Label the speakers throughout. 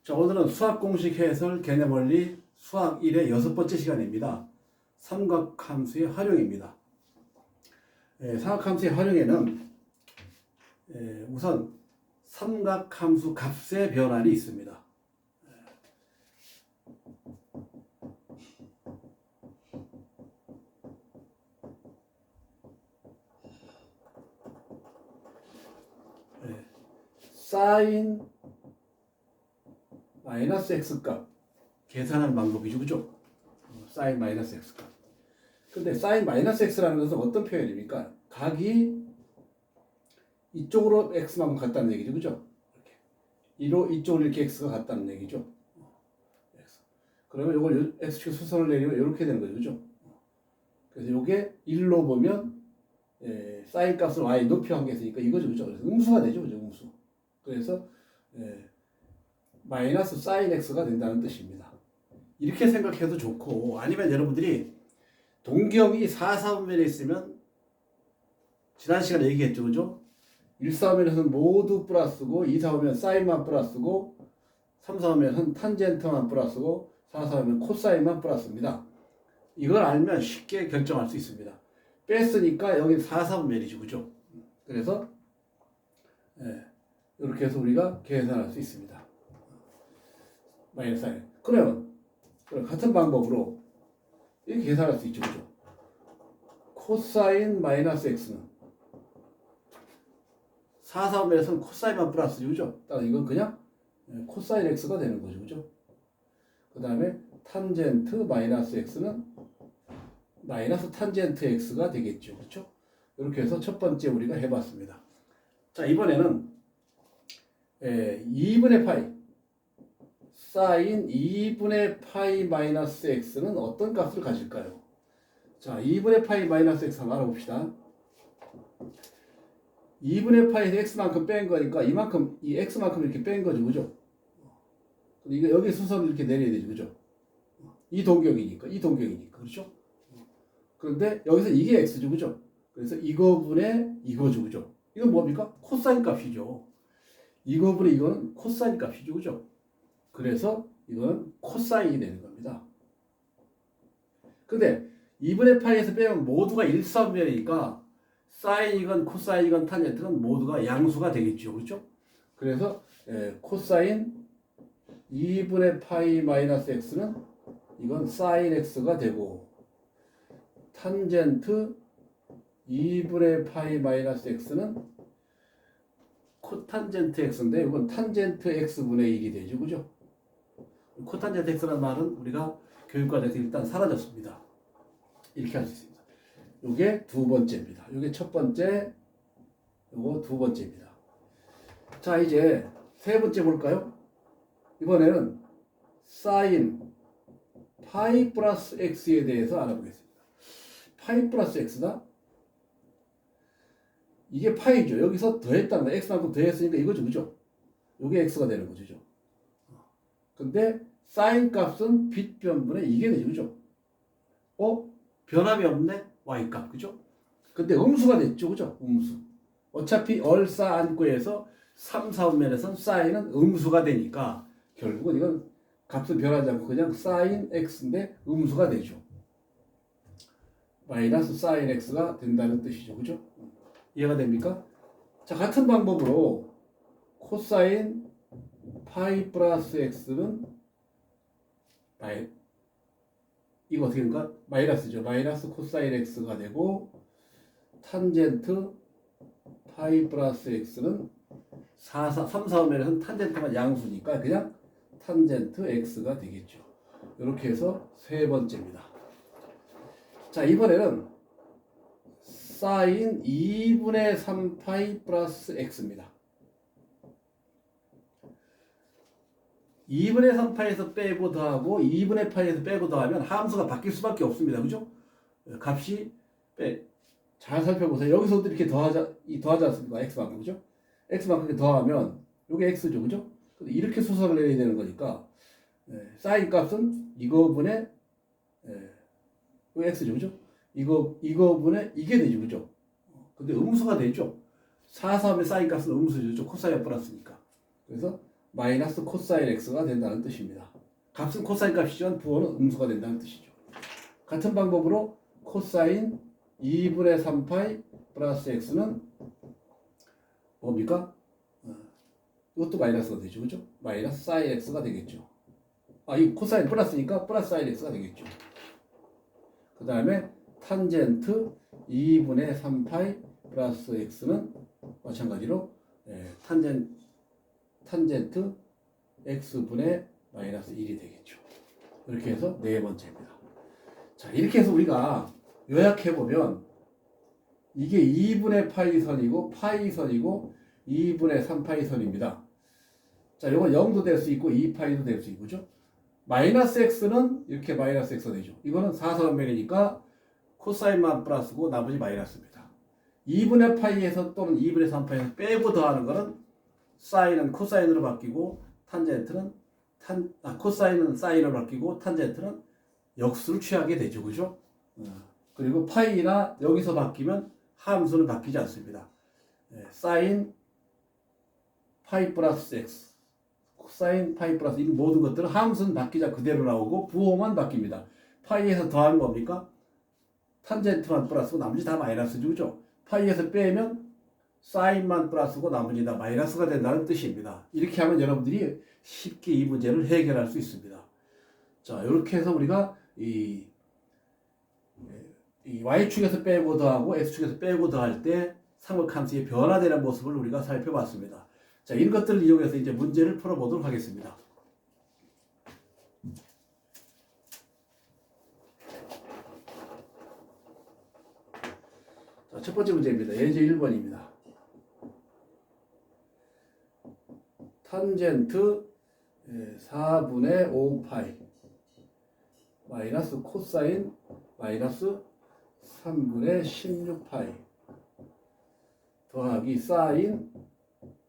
Speaker 1: 자, 오늘은 수학 공식 해설 개념 원리 수학 1의 6번째 시간입니다. 삼각함수의 활용입니다. 삼각함수의 활용에는 우선 삼각함수 값의 변환이 있습니다. 사인 마이너스 x값 계산하는 방법이죠, 그죠? 사인 마이너스 x값. 근데 사인 마이너스 x라는 것은 어떤 표현입니까? 각이 이쪽으로 x만큼 같다는 얘기죠, 그죠? 이쪽으로 이렇게 x가 같다는 얘기죠. 그러면 이걸 x축 수선을 내리면 이렇게 되는 거죠, 그죠? 그래서 이게 1로 보면 사인 값을 y 높이 한 게 있으니까 이거죠, 그죠? 그래서 음수가 되죠, 그죠? 음수. 그래서 마이너스 사인 x가 된다는 뜻입니다. 이렇게 생각해도 좋고, 아니면 여러분들이 동기형이 4, 4분면에 있으면 지난 시간에 얘기했죠, 그죠? 1, 4분면에서는 모두 플러스고 2, 4분면 사인만 플러스고 3, 4분면은 탄젠트만 플러스고 4, 4분면 코사인만 플러스입니다. 이걸 알면 쉽게 결정할 수 있습니다. 뺐으니까 여기 4, 4분면이죠, 그죠? 그래서 이렇게 해서 우리가 계산할 수 있습니다. 마이너스 사인. 그러면 같은 방법으로 이렇게 계산할 수 있죠, 그죠? 코사인 마이너스 x는 4, 4분면에서는 코사인만 플러스죠, 그죠? 따라 이건 그냥 코사인 x가 되는 거죠, 그죠? 그 다음에 탄젠트 마이너스 x는 마이너스 탄젠트 x가 되겠죠, 그렇죠? 이렇게 해서 첫 번째 우리가 해봤습니다. 자, 이번에는 2분의 파이 사인 2분의 파이 마이너스 x는 어떤 값을 가질까요? 자, 2분의 파이 마이너스 x 한번 알아봅시다. 2분의 파이에서 x만큼 뺀 거니까 이만큼, 이 x만큼 이렇게 뺀 거죠, 그죠? 이거 여기 순서를 이렇게 내려야 되죠, 그죠? 이 동격이니까, 그렇죠? 그런데 여기서 이게 x죠, 그죠? 그래서 이거분의 이거죠, 그죠? 이건 뭡니까? 코사인 값이죠. 이거분의 이거는 코사인 값이죠, 그죠? 그래서 이건 코사인이 되는 겁니다. 근데 2분의 파이에서 빼면 모두가 일사분면이니까 사인이건 코사인이건 탄젠트는 모두가 양수가 되겠죠, 그렇죠? 그래서 코사인 2분의 파이 마이너스 x는 이건 사인 x가 되고, 탄젠트 2분의 파이 마이너스 x는 코탄젠트 x인데 이건 탄젠트 x분의 1이 되죠, 그죠? 코탄젠트 x라는 말은 우리가 교육과정에서 일단 사라졌습니다. 이렇게 할 수 있습니다. 이게 두 번째입니다. 이게 첫 번째, 이거 두 번째입니다. 자, 이제 세 번째 볼까요? 이번에는 사인 파이 플러스 x에 대해서 알아보겠습니다. 파이 플러스 x다? 이게 파이죠. 여기서 더했다는 거, x만큼 더했으니까 이거죠, 그죠? 이게 x가 되는 거죠. 근데 사인 값은 빗변분의 이게 되죠, 그죠? 변함이 없네? y값, 그죠? 근데 음수가 됐죠, 그죠? 음수. 어차피 얼싸안고에서 3, 4분면에서는 사인은 음수가 되니까 결국은 이건 값은 변하지 않고 그냥 사인 x인데 음수가 되죠. 마이너스 사인 x가 된다는 뜻이죠, 그죠? 이해가 됩니까? 자, 같은 방법으로 코사인 파이 플러스 x는 이거 어떻게 됩니까? 마이너스죠. 마이너스 코사인 x가 되고, 탄젠트 파이 플러스 x는 3, 4면에서는 탄젠트가 양수니까 그냥 탄젠트 x가 되겠죠. 이렇게 해서 세 번째입니다. 자, 이번에는 사인 2분의 3 파이 플러스 x입니다. 2분의 3파에서 빼고 더하고 2분의 파에서 빼고 더하면 함수가 바뀔 수밖에 없습니다. 그죠? 값이 잘 살펴보세요. 여기서도 이렇게 더하지 않습니까? x만큼, 그죠? x만큼 이렇게 더하면 이게 x죠, 그죠? 근데 이렇게 수선을 내려야 되는 거니까 사인 값은 이거분의 이거 x죠, 그죠? 이거분의 이게 되죠, 그죠? 근데 음수가 되죠. 4, 3의 사인 값은 음수죠, 코사인 플러스니까. 그래서 마이너스 코사인 x가 된다는 뜻입니다. 값은 코사인 값이지만 부호는 음수가 된다는 뜻이죠. 같은 방법으로 코사인 2분의 3파이 플러스 x는 뭡니까? 이것도 마이너스가 되죠. 그죠? 마이너스 사인 x가 되겠죠. 이 코사인 플러스니까 플러스 사인 x가 되겠죠. 그 다음에 탄젠트 2분의 3파이 플러스 x는 마찬가지로 탄젠트 x분의 마이너스 1이 되겠죠. 이렇게 해서 네 번째입니다. 자, 이렇게 해서 우리가 요약해보면 이게 2분의 파이 선이고 파이 선이고 2분의 3파이 선입니다. 자, 이건 0도 될 수 있고 2파이도 될 수 있고, 그죠? 마이너스 x는 이렇게 마이너스 x가 되죠. 이거는 4사분면이니까 코사인만 플러스고 나머지 마이너스입니다. 2분의 파이에서 또는 2분의 3파이에서 빼고 더하는 거는 사인은 코사인으로 바뀌고 탄젠트는 코사인은 사인으로 바뀌고 탄젠트는 역수를 취하게 되죠. 그죠? 그리고 파이나 여기서 바뀌면 함수는 바뀌지 않습니다. 사인 파이 플러스 x, 코사인 파이 플러스 이 모든 것들은 함수는 바뀌자 그대로 나오고 부호만 바뀝니다. 파이에서 더하면 뭡니까? 탄젠트만 플러스고 나머지 다 마이너스죠. 그죠? 파이에서 빼면 사인만 플러스고 나머지 다 마이너스가 된다는 뜻입니다. 이렇게 하면 여러분들이 쉽게 이 문제를 해결할 수 있습니다. 자, 이렇게 해서 우리가 이 y축에서 빼고 더하고 x축에서 빼고 더할 때 삼각함수의 변화되는 모습을 우리가 살펴봤습니다. 자, 이런 것들을 이용해서 이제 문제를 풀어보도록 하겠습니다. 자, 첫 번째 문제입니다. 예제 1번입니다. 탄젠트 4분의 5파이 마이너스 코사인 마이너스 3분의 16파이 더하기 사인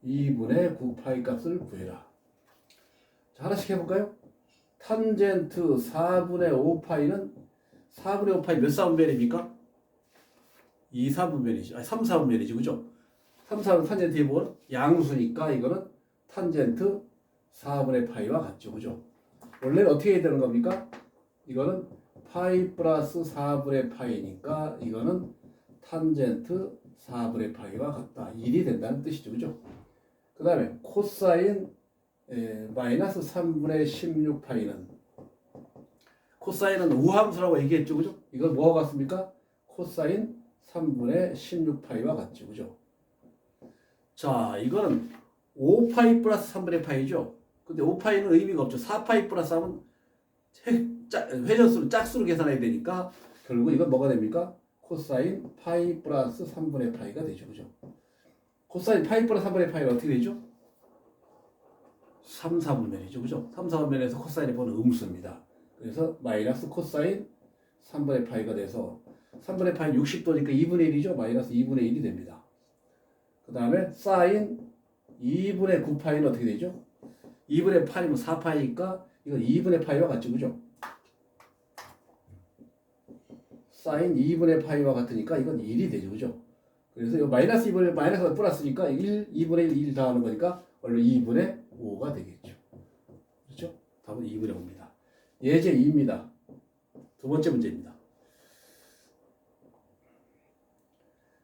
Speaker 1: 2분의 9파이 값을 구해라. 자, 하나씩 해볼까요? 탄젠트 4분의 5파이는 4분의 5파이 몇 사분면입니까? 2, 4분면이죠. 3, 4분면이죠. 그죠? 3, 4분 탄젠트의 뭘? 양수니까 이거는 탄젠트 4분의 파이와 같죠. 그죠? 원래는 어떻게 해야 되는 겁니까? 이거는 파이 플러스 4분의 파이니까 이거는 탄젠트 4분의 파이와 같다. 1이 된다는 뜻이죠. 그죠? 그 다음에 코사인 마이너스 3분의 16파이는 코사인은 우함수라고 얘기했죠. 그죠? 이건 뭐와 같습니까? 코사인 3분의 16파이와 같죠. 그죠? 자, 이거는 5파이 플러스 3분의 파이죠. 근데 5파이는 의미가 없죠. 4파이 플러스 하면 회전수를 짝수로 계산해야 되니까 결국 이건 뭐가 됩니까? 코사인 파이 플러스 3분의 파이가 되죠. 그죠? 코사인 파이 플러스 3분의 파이가 어떻게 되죠? 3, 4분면이죠. 그죠? 3, 4분면에서 코사인이 보는 음수입니다. 그래서 마이너스 코사인 3분의 파이가 돼서 3분의 파이 60도니까 2분의 1이죠. 마이너스 2분의 1이 됩니다. 그 다음에 사인 2분의 9파이는 어떻게 되죠? 2분의 8이면 4파이니까 이건 2분의 파이와 같죠. 그죠? 사인 2분의 파이와 같으니까 이건 1이 되죠. 그죠? 그래서 이 마이너스 2분의 마이너스가 플러스니까 2분의 1 더하는 거니까 원래 2분의 5가 되겠죠. 그렇죠? 답은 2분의 5입니다. 예제 2입니다. 두 번째 문제입니다.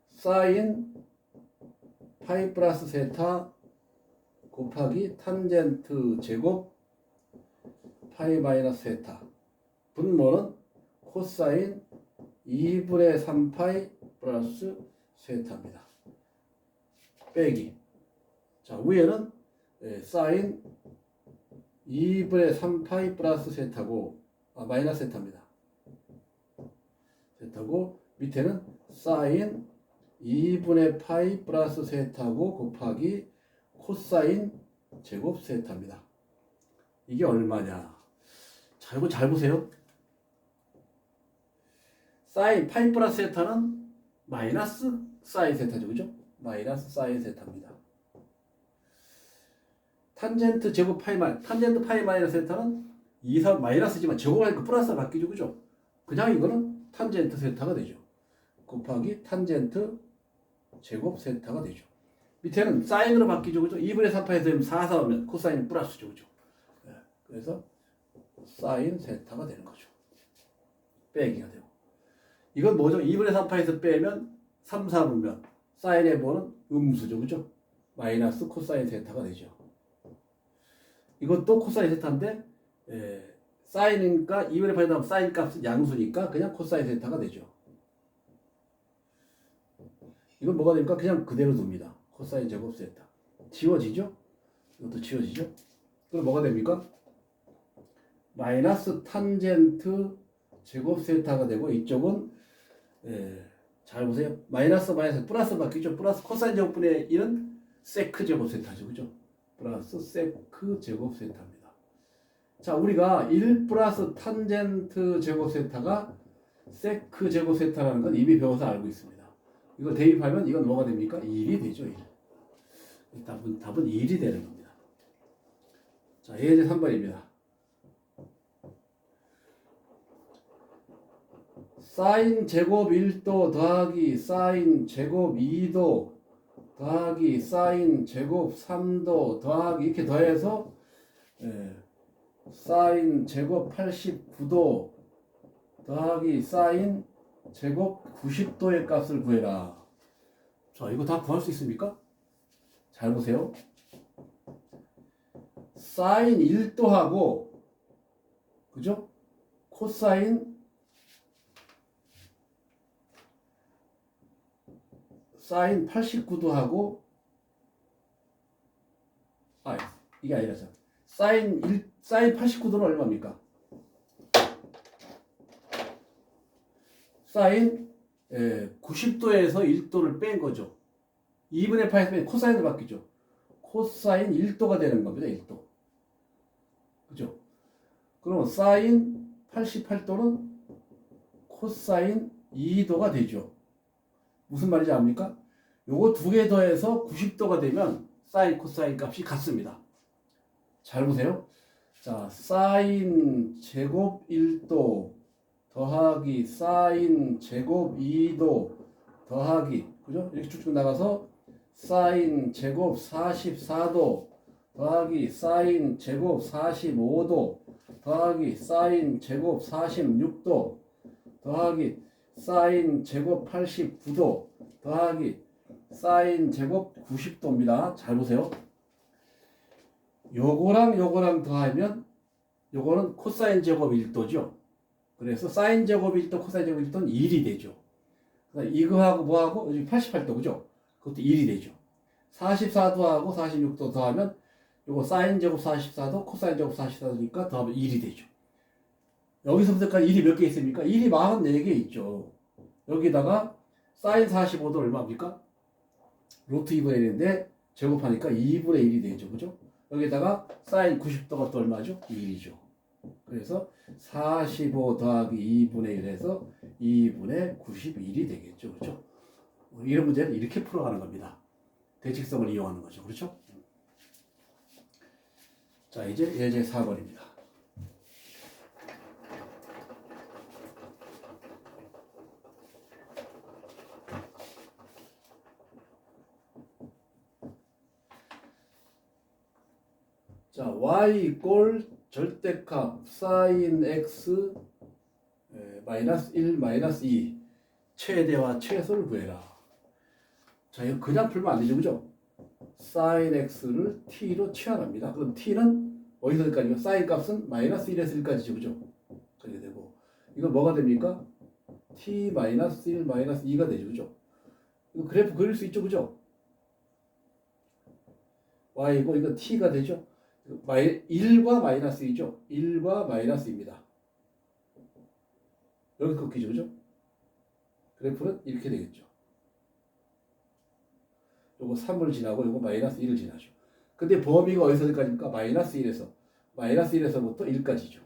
Speaker 1: 사인 파이 플러스 세타 곱하기 탄젠트 제곱 파이 마이너스 세타 분모는 코사인 2분의 3파이 플러스 세타입니다. 빼기. 자, 위에는 사인 2분의 3파이 플러스 세타고 마이너스 세타입니다. 세타고 밑에는 사인 2분의 파이 플러스 세타고 곱하기 코사인 제곱 세타입니다. 이게 얼마냐? 자, 이거 잘 보세요. 사인 파이 플러스 세타는 마이너스 사인 세타죠. 그죠? 마이너스 사인 세타입니다. 탄젠트 제곱 파이 탄젠트 파이 마이너스 세타는 2, 3 마이너스지만 제곱하니까 플러스가 바뀌죠. 그죠? 그냥 이거는 탄젠트 세타가 되죠. 곱하기 탄젠트 제곱 세타가 되죠. 밑에는 사인으로 바뀌죠. 그죠? 2분의 3파에서 되면 4, 4 오면 코사인은 플러스죠. 그죠? 네. 그래서 사인 세타가 되는 거죠. 빼기가 되고. 이건 뭐죠? 2분의 3파에서 빼면 3, 4분면 사인의 번은 음수죠. 그죠? 마이너스 코사인 세타가 되죠. 이것도 코사인 세타인데 사인이니까 2분의 8에 나오면 사인 값은 양수니까 그냥 코사인 세타가 되죠. 이건 뭐가 됩니까? 그냥 그대로 둡니다. 코사인 제곱 세타. 지워지죠? 이것도 지워지죠? 그럼 뭐가 됩니까? 마이너스 탄젠트 제곱 세타가 되고 이쪽은 잘 보세요. 마이너스 플러스 바뀌죠. 플러스 코사인 제곱분의 1은 세크 제곱 세타죠. 그죠? 플러스 세크 제곱 세타입니다. 자, 우리가 1 플러스 탄젠트 제곱 세타가 세크 제곱 세타라는 건 이미 배워서 알고 있습니다. 이걸 대입하면 이건 뭐가 됩니까? 1이 되죠. 1. 답은 1이 되는 겁니다. 자, 예제 3번입니다. 사인 제곱 1도 더하기 사인 제곱 2도 더하기 사인 제곱 3도 더하기 이렇게 더해서 사인 제곱 89도 더하기 사인 제곱 90도의 값을 구해라. 자, 이거 다 구할 수 있습니까? 잘 보세요. 사인 1도하고 그죠? 코사인 사인 89도하고 이게 아니라 사인 89도는 얼마입니까? 사인 90도에서 1도를 뺀 거죠. 2분의 8에서 빼면 코사인으로 바뀌죠. 코사인 1도가 되는 겁니다. 1도. 그죠? 그럼 사인 88도는 코사인 2도가 되죠. 무슨 말인지 압니까? 요거 두 개 더해서 90도가 되면 사인 코사인 값이 같습니다. 잘 보세요. 자, 사인 제곱 1도 더하기 사인 제곱 2도 더하기 그죠? 이렇게 쭉쭉 나가서 사인 제곱 44도 더하기 사인 제곱 45도 더하기 사인 제곱 46도 더하기 사인 제곱 89도 더하기 사인 제곱 90도입니다. 잘 보세요. 요거랑 요거랑 더하면 요거는 코사인 제곱 1도죠. 그래서 사인 제곱 1도, 코사인 제곱 1도는 1이 되죠. 이거하고 뭐하고 여기 88도 그죠? 그것도 1이 되죠. 44도하고 46도 더하면 요거 사인 제곱 44도, 코사인 제곱 44도니까 더하면 1이 되죠. 여기서부터까지 1이 몇 개 있습니까? 1이 44개 있죠. 여기다가 사인 45도 얼마입니까? 루트 2분의 1인데 제곱하니까 2분의 1이 되죠. 그죠? 여기다가 사인 90도가 또 얼마죠? 1이죠. 그래서 45 더하기 2분의 1 해서 2분의 91이 되겠죠. 그렇죠? 이런 문제는 이렇게 풀어가는 겁니다. 대칭성을 이용하는 거죠. 그렇죠? 자, 이제 예제 4번입니다. 자, y 이꼴 절대값 사인 x 마이너스 1 마이너스 2 최대와 최소를 구해라. 자, 이거 그냥 풀면 안 되죠. 그죠? 사인 x를 t로 치환합니다. 그럼 t는 어디서까지요? 사인 값은 마이너스 1에서 1까지죠. 그죠? 그렇게 되고 이건 뭐가 됩니까? t 마이너스 1 마이너스 2가 되죠. 그죠? 이거 그래프 그릴 수 있죠. 그죠? y고 이거 t가 되죠. 1과 마이너스 2죠. 1과 마이너스 2입니다. 여기 꺾이죠. 그죠? 그래프는 이렇게 되겠죠. 요거 3을 지나고 요거 마이너스 1을 지나죠. 근데 범위가 어디서까지입니까? 마이너스 1에서부터 1까지죠.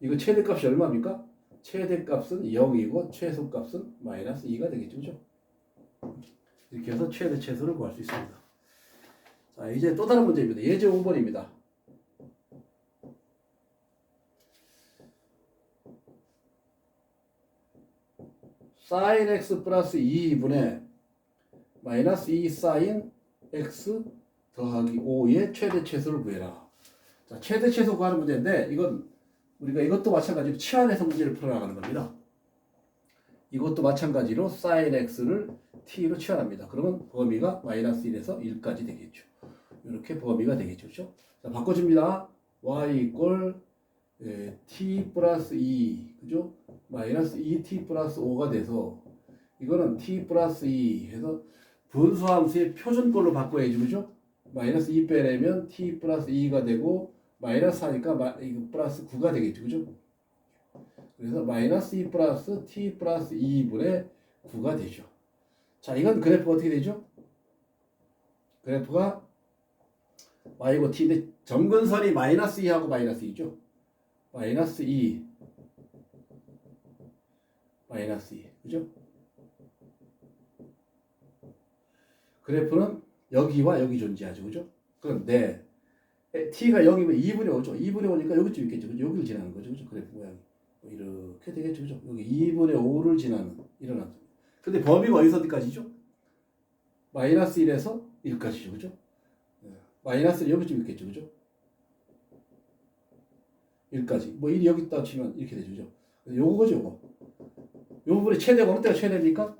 Speaker 1: 이거 최대값이 얼마입니까? 최대값은 0이고 최소값은 마이너스 2가 되겠죠. 그죠? 이렇게 해서 최대 최소를 구할 수 있습니다. 자, 이제 또 다른 문제입니다. 예제 5번입니다. sin x 플러스 2분의 마이너스 2 sin x 더하기 5의 최대최소를 구해라. 자, 최대최소 구하는 문제인데 이건 우리가 이것도 마찬가지로 치환해서 문제를 풀어나가는 겁니다. 이것도 마찬가지로 sin x를 t로 치환합니다. 그러면 범위가 마이너스 1에서 1까지 되겠죠. 이렇게 범위가 되겠죠. 그렇죠? 자, 바꿔줍니다. y 이꼴 t 플러스 2 그죠? 마이너스 2t 플러스 5가 돼서 이거는 t 플러스 2 해서 분수함수의 표준꼴로 바꿔야지 그죠? 마이너스 2 빼내면 t 플러스 2가 되고 마이너스 하니까 이거 플러스 9가 되겠죠 그죠? 그래서 마이너스 2 플러스 t 플러스 2분의 9가 되죠. 자, 이건 그래프가 어떻게 되죠? 그래프가 y고 t인데 점근선이 마이너스 2하고 마이너스 2죠. 마이너스 2 마이너스 2 그죠? 그래프는 여기와 여기 존재하죠. 그죠? 그런데 t가 0이면 2분의 5죠. 2분의 5니까 여기쯤 있겠죠. 그죠? 여기를 지나는 거죠. 그죠? 그래프 모양이. 이렇게 되겠죠. 그죠? 여기 2분의 5를 지나는 이런 함수. 근데 범위가 어디서 어디까지죠? 마이너스 1에서 1까지죠. 그죠? 마이너스는 여기쯤 있겠죠. 그죠? 1까지. 뭐 1이 여기다 치면 이렇게 되죠. 그죠? 요거죠, 요거. 요 부분의 최대가 어느 때가 최대입니까?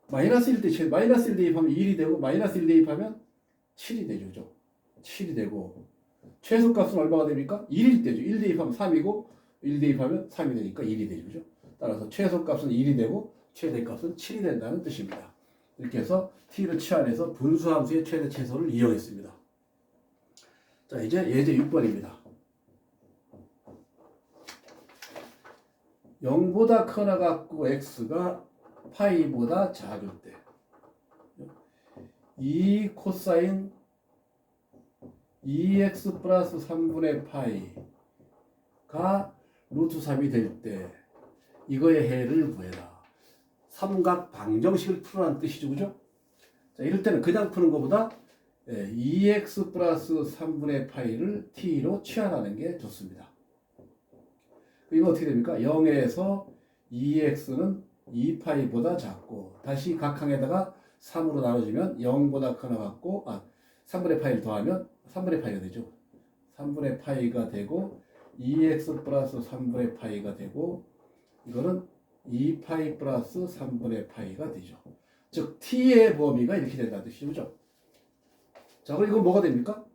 Speaker 1: 마이너스 1 대 최대. 마이너스 1 대입하면 1이 되고 마이너스 1 대입하면 7이 되죠. 그죠? 7이 되고 최소값은 얼마가 됩니까? 1일 때죠. 1 대입하면 3이고 1 대입하면 3이 되니까 1이 되죠. 그죠? 따라서 최소값은 1이 되고 최대값은 7이 된다는 뜻입니다. 이렇게 해서 t를 치환해서 분수함수의 최대 최소를 이용했습니다. 자, 이제 예제 6번입니다. 0보다 크나 같고 x가 파이보다 작을 때 이 코사인 2x 플러스 3분의 파이가 루트 3이 될 때 이거의 해를 구해라. 삼각 방정식을 풀어라는 뜻이죠. 그죠? 자, 이럴 때는 그냥 푸는 것보다 2x 플러스 3분의 파이를 t로 치환하는 게 좋습니다. 이거 어떻게 됩니까? 0에서 2x는 2파이보다 작고 다시 각항에다가 3으로 나눠주면 0보다 크나 같고 3분의 파이를 더하면 3분의 파이가 되죠. 3분의 파이가 되고 2x 플러스 3분의 파이가 되고 이거는 2파이 플러스 3분의 파이가 되죠. 즉 t의 범위가 이렇게 된다는 뜻이죠. 그죠? 자, 그럼 이건 뭐가 됩니까?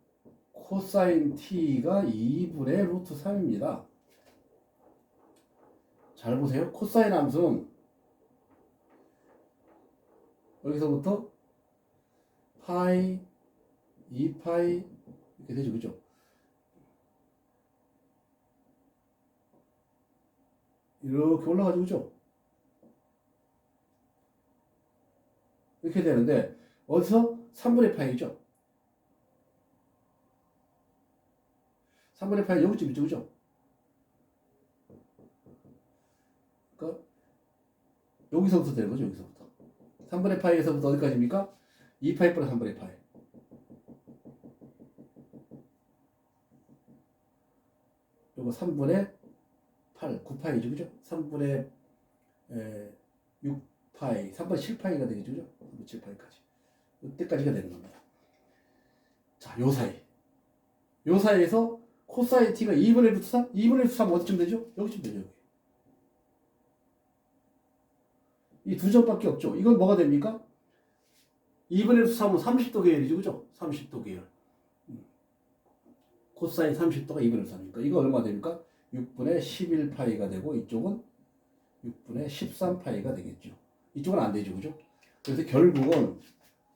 Speaker 1: 코사인 t가 2분의 루트 3입니다. 잘 보세요. 코사인 함수는 여기서부터 파이, 2파이 이렇게 되죠. 그죠? 이렇게 올라가죠. 그죠? 이렇게 되는데 어디서? 3분의 파이죠. 3분의 파이 여기쯤 있죠. 그죠? 그러니까 여기서부터 되는 거죠. 여기서부터. 3분의 파이에서부터 어디까지입니까? 2파이 플러스 3분의 파이. 요거 3분의 8, 9파이죠. 그죠? 3분의 6파이, 3분의 7파이가 되겠죠. 그죠? 3분의 7파이까지. 이때까지가 되는 겁니다. 자, 요 사이. 요 사이에서 코사인 t가 2분의 루트 3? 2분의 루트 3 어디쯤 되죠? 여기쯤 되죠. 여기. 이 두 점밖에 없죠. 이건 뭐가 됩니까? 2분의 루트 3은 30도 계열이죠. 그죠? 30도 계열. 코사인 30도가 2분의 루트 3이니까 이거 얼마 됩니까? 6분의 11파이가 되고 이쪽은 6분의 13파이가 되겠죠. 이쪽은 안 되죠. 그죠? 그래서 결국은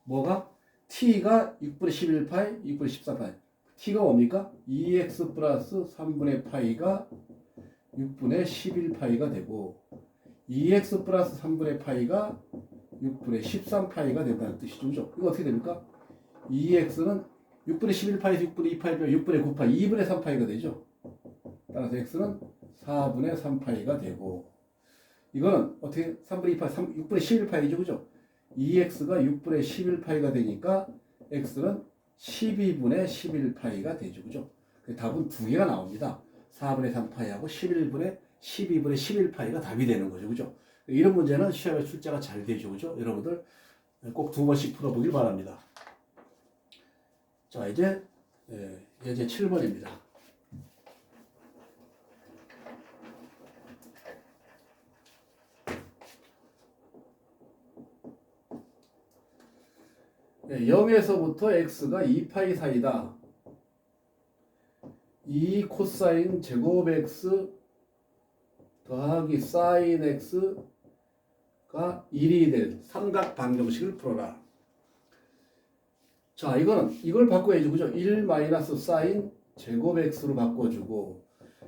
Speaker 1: 뭐가? t가 6분의 11파이, 6분의 13파이. t가 뭡니까? 2x 플러스 3분의 파이가 6분의 11파이가 되고 2x 플러스 3분의 파이가 6분의 13파이가 된다는 뜻이죠. 그죠? 이거 어떻게 됩니까? 2x는 6분의 11파이에서 6분의 2파이면 6분의 9파이, 2분의 3파이가 되죠. 따라서 x는 4분의 3파이가 되고 이거는 어떻게 3분의 2파이, 6분의 11파이죠. 그죠? 2x가 6분의 11파이가 되니까 x는 12분의 11파이가 되죠. 그죠? 답은 두 개가 나옵니다. 4분의 3파이하고 11분의 12분의 11파이가 답이 되는 거죠. 그죠? 이런 문제는 시험에 출제가 잘 되죠. 그죠? 여러분들 꼭 2번씩 풀어보길 바랍니다. 자, 이제 예제 7번입니다. 네, 0에서부터 x가 2파이 사이다. 2 코사인 제곱 x 더하기 사인 x가 1이 될 삼각 방정식을 풀어라. 자, 이걸 바꿔야죠. 그죠? 1 마이너스 사인 제곱 x로 바꿔주고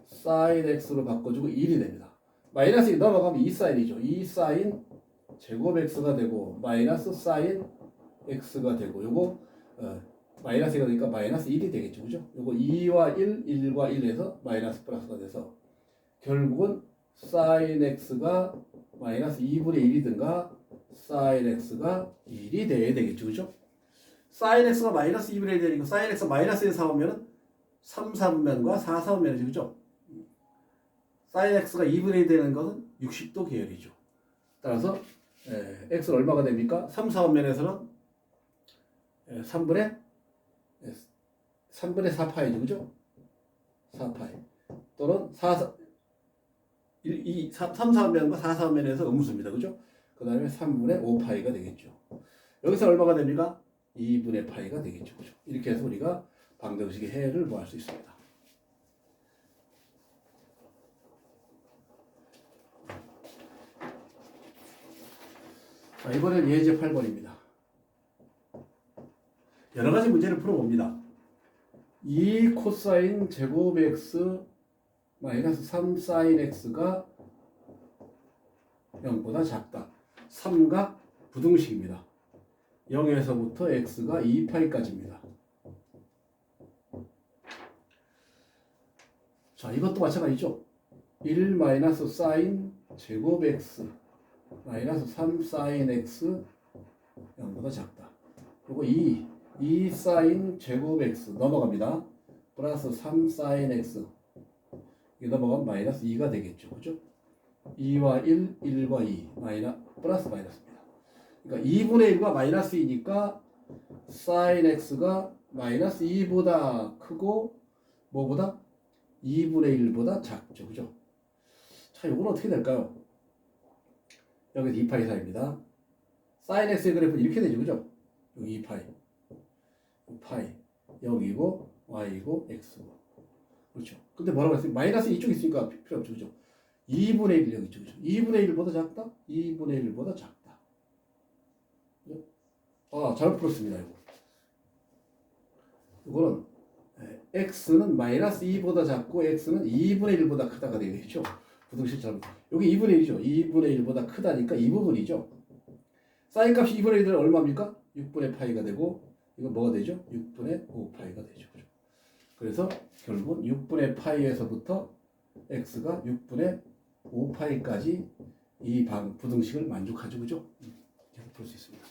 Speaker 1: 사인 x로 바꿔주고 1이 됩니다. 마이너스 넘어가면 2 사인이죠. 2 사인 제곱 x가 되고 마이너스 사인 x가 되고 요거 마이너스가 되니까 마이너스 1이 되겠죠. 그죠? 요거 2와 1, 1과 1에서 마이너스 플러스가 돼서 결국은 사인 x가 마이너스 2분의 1이든가 사인 x가 1이 돼야 되겠죠. 그죠? 사인 x가 마이너스 2분의 1이 되니까 사인 x가 마이너스 1 사오면은 3, 4분면과 4, 4분면이죠. 그죠? 사인 x가 2분의 1 되는 것은 60도 계열이죠. 따라서 x는 얼마가 됩니까? 3, 4분면에서는 3분의 4파이죠. 그죠? 4파이. 또는 3, 4면과 4, 4면에서 음수입니다. 그죠? 그 다음에 3분의 5파이가 되겠죠. 여기서 얼마가 됩니까? 2분의 파이가 되겠죠. 그죠? 이렇게 해서 우리가 방정식의 해를 구할 수 있습니다. 자, 이번엔 예제 8번입니다. 여러 가지 문제를 풀어봅니다. 2 코사인 제곱 x 마이너스 3 사인 x가 0보다 작다. 삼각 부등식입니다. 0에서부터 x가 2파이까지입니다. 자, 이것도 마찬가지죠. 1 마이너스 사인 제곱 x 마이너스 3 사인 x 0보다 작다. 그리고 2 사인 제곱 x 넘어갑니다. 플러스 3 사인 x 이게 넘어가면 마이너스 2가 되겠죠. 그죠? 2와 1, 1과 2 플러스 마이너스입니다. 그러니까 2분의 1과 마이너스 2니까 사인 x가 마이너스 2보다 크고 뭐보다? 2분의 1보다 작죠. 그죠? 자, 이건 어떻게 될까요? 여기서 2파이 사이입니다. 사인 x의 그래프는 이렇게 되죠. 그죠? 여기 2파이. 파이. 여기고 y고 x고. 그렇죠. 근데 뭐라고 했어요? 마이너스 이쪽에 있으니까 필요 없죠. 그죠? 2분의 1 여기 있죠. 그죠? 2분의 1보다 작다? 2분의 1보다 작다. 그죠? 아, 잘 풀었습니다. 이거는 x는 마이너스 2보다 작고 x는 2분의 1보다 크다가 되겠죠. 부등식처럼. 여기 2분의 1이죠. 2분의 1보다 크다니까 이 부분이죠. 사인 값이 2분의 1은 얼마입니까? 6분의 파이가 되고 이건 뭐가 되죠? 6분의 5파이가 되죠. 그래서 결국은 6분의 파이에서부터 x가 6분의 5파이까지 이 부등식을 만족하죠. 그죠? 이렇게 볼 수 있습니다.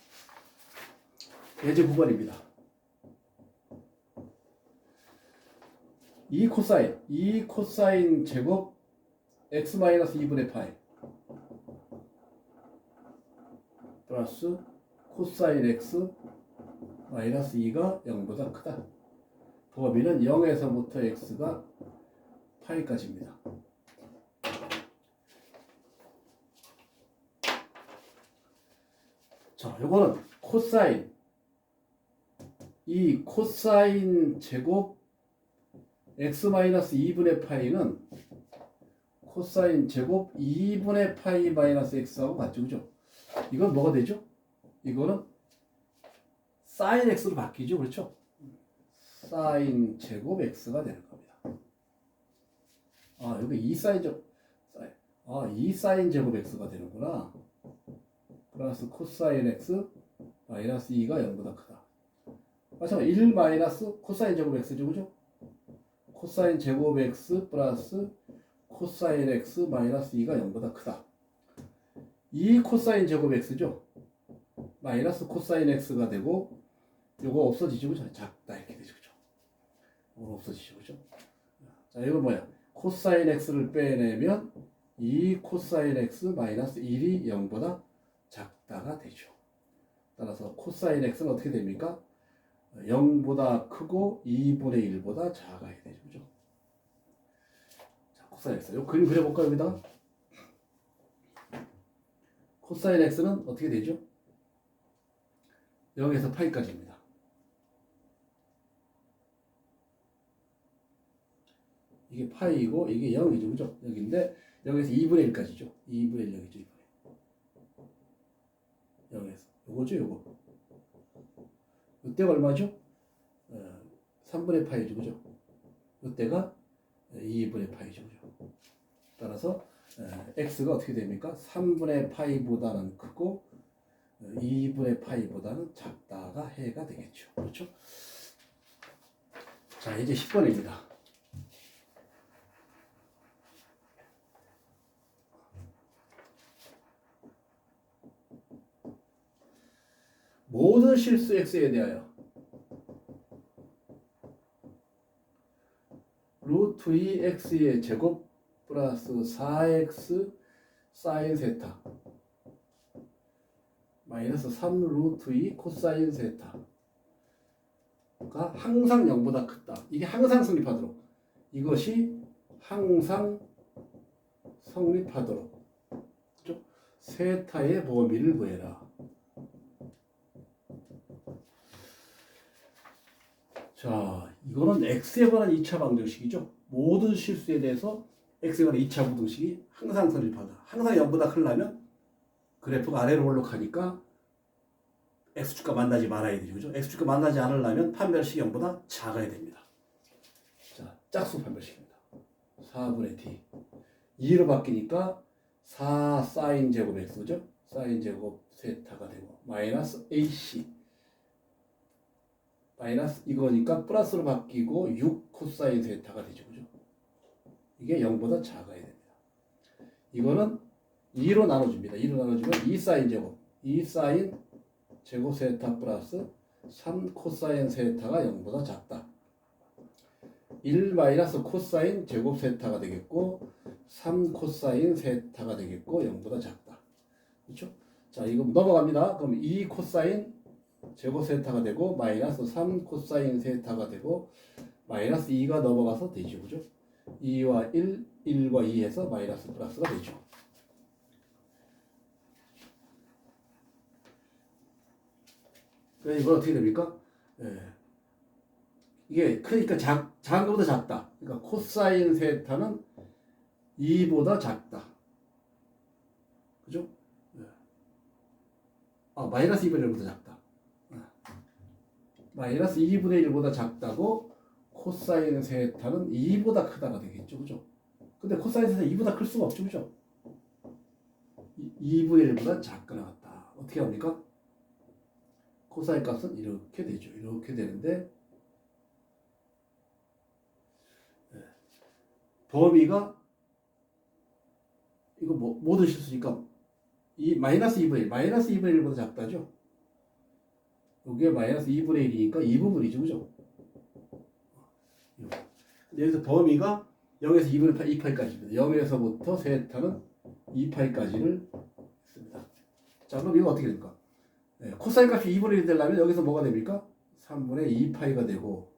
Speaker 1: 예제 9번입니다. 2 코사인 제곱 x 마이너스 2분의 파이 플러스 코사인 x 마이너스 2가 0보다 크다. 범위는 0에서부터 x가 파이까지입니다. 자, 요거는 코사인 이 코사인 제곱 x 마이너스 2분의 파이는 코사인 제곱 2분의 파이 마이너스 x하고 같죠. 그죠? 이건 뭐가 되죠? 이거는 사인 x로 바뀌죠. 그렇죠? 사인 제곱 x가 되는 겁니다. 아, 여기 2 사인 제곱 x가 되는구나. 플러스 코사인 x 마이너스 2가 0보다 크다. 마찬가지로 1 마이너스 코사인 제곱 x죠. 그죠? 코사인 제곱 x 플러스 코사인 x 마이너스 2가 0보다 크다. 2 코사인 제곱 x죠. 마이너스 코사인 x가 되고 요거 없어지죠. 그죠? 작다 이렇게 되죠. 그죠? 이거 없어지죠. 그죠? 자, 이거 뭐야? 코사인 x를 빼내면 2 코사인 x 마이너스 1이 0보다 작다가 되죠. 따라서 코사인 x는 어떻게 됩니까? 0보다 크고 2분의 1보다 작아야 되죠. 그죠? 자, 코사인 x. 요 그림 그려볼까요, 여기다가? 코사인 x는 어떻게 되죠? 0에서 파이까지입니다. 이게 파이고 이게 0이죠. 그죠? 여기인데 여기서 2분의 1까지죠. 2분의 1 여기죠. 2분의 0에서. 요거죠, 요거. 이때가 얼마죠? 3분의 파이죠. 그죠? 이때가 2분의 파이죠. 그죠? 따라서 x가 어떻게 됩니까? 3분의 파이보다는 크고 2분의 파이보다는 작다가 해가 되겠죠. 그렇죠? 자, 이제 10번입니다. 모든 실수 x에 대하여 루트 2x의 제곱 플러스 4x 사인 세타 마이너스 3 루트 2 코사인 세타가 항상 0보다 크다. 이게 항상 성립하도록. 이것이 항상 성립하도록. 그렇죠? 세타의 범위를 구해라. 자, 이거는 x에 관한 2차 방정식이죠. 모든 실수에 대해서 x에 관한 2차 부등식이 항상 성립하다. 항상 0보다 크려면 그래프가 아래로 올라가니까 x축과 만나지 말아야 되죠. 그죠? x축과 만나지 않으려면 판별식이 0보다 작아야 됩니다. 자, 짝수 판별식입니다. 4분의 t. 2로 바뀌니까 4 사인 제곱 x죠. 사인 제곱 세타가 되고 마이너스 ac 마이너스 이거니까 플러스로 바뀌고 6 코사인 세타가 되죠. 그죠? 이게 0보다 작아야 됩니다. 이거는 2로 나눠줍니다. 2로 나눠주면 2 사인 제곱 2 사인 제곱 세타 플러스 3 코사인 세타가 0보다 작다. 1 마이너스 코사인 제곱 세타가 되겠고 3 코사인 세타가 되겠고 0보다 작다. 그렇죠? 자, 이거 넘어갑니다. 그럼 2 코사인 제곱 세타가 되고 마이너스 3 코사인 세타가 되고 마이너스 2가 넘어가서 되죠. 그죠? 2와 1, 1과 2 해서 마이너스 플러스가 되죠. 그래서 이건 어떻게 됩니까? 이게 크니까 작은 것보다 작다. 그러니까 코사인 세타는 2보다 작다. 그죠? 마이너스 2분의 1보다 작다. 마이너스 2분의 1보다 작다고 코사인 세타는 2보다 크다가 되겠죠. 그죠? 근데 코사인 세타 2보다 클 수가 없죠. 그죠? 2분의 1보다 작거나 같다. 어떻게 합니까? 코사인 값은 이렇게 되죠. 이렇게 되는데 범위가 이거 모든 실수니까 이 마이너스 2분의 1, 마이너스 2분의 1보다 작다죠. 여기에 마이너스 2분의 1이니까 이 부분이죠. 그죠? 여기서 범위가 0에서 2분의 8, 2파이까지입니다. 0에서부터 세타는 2파이까지를 했습니다. 자, 그럼 이거 어떻게 됩니까? 코사인 값이 2분의 1이 되려면 여기서 뭐가 됩니까? 3분의 2파이가 되고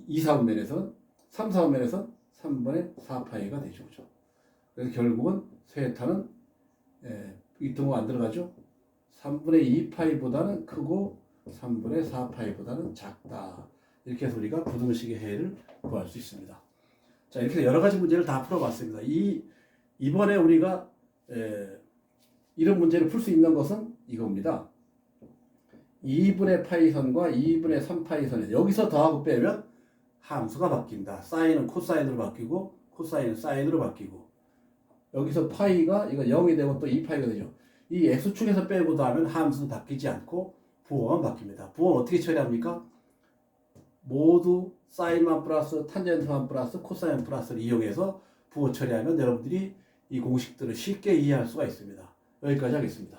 Speaker 1: 2, 4분면에서는 3, 4분면에서는 3분의 4파이가 되죠. 그죠? 그래서 결국은 세타는 이 등호 안 들어가죠? 3분의 2파이보다는 크고 3분의 4파이보다는 작다. 이렇게 해서 우리가 부등식의 해를 구할 수 있습니다. 자, 이렇게 해서 여러 가지 문제를 다 풀어봤습니다. 이번에 우리가 이런 문제를 풀 수 있는 것은 이겁니다. 2분의 파이선과 2분의 3파이선에서 여기서 더하고 빼면 함수가 바뀐다. 사인은 코사인으로 바뀌고 코사인은 사인으로 바뀌고 여기서 파이가 이거 0이 되고 또 2파이가 되죠. 이 x축에서 빼고 더하면 함수는 바뀌지 않고 부호만 바뀝니다. 부호는 어떻게 처리합니까? 모두 사인만 플러스 탄젠트만 플러스 코사인 플러스를 이용해서 부호 처리하면 여러분들이 이 공식들을 쉽게 이해할 수가 있습니다. 여기까지 하겠습니다.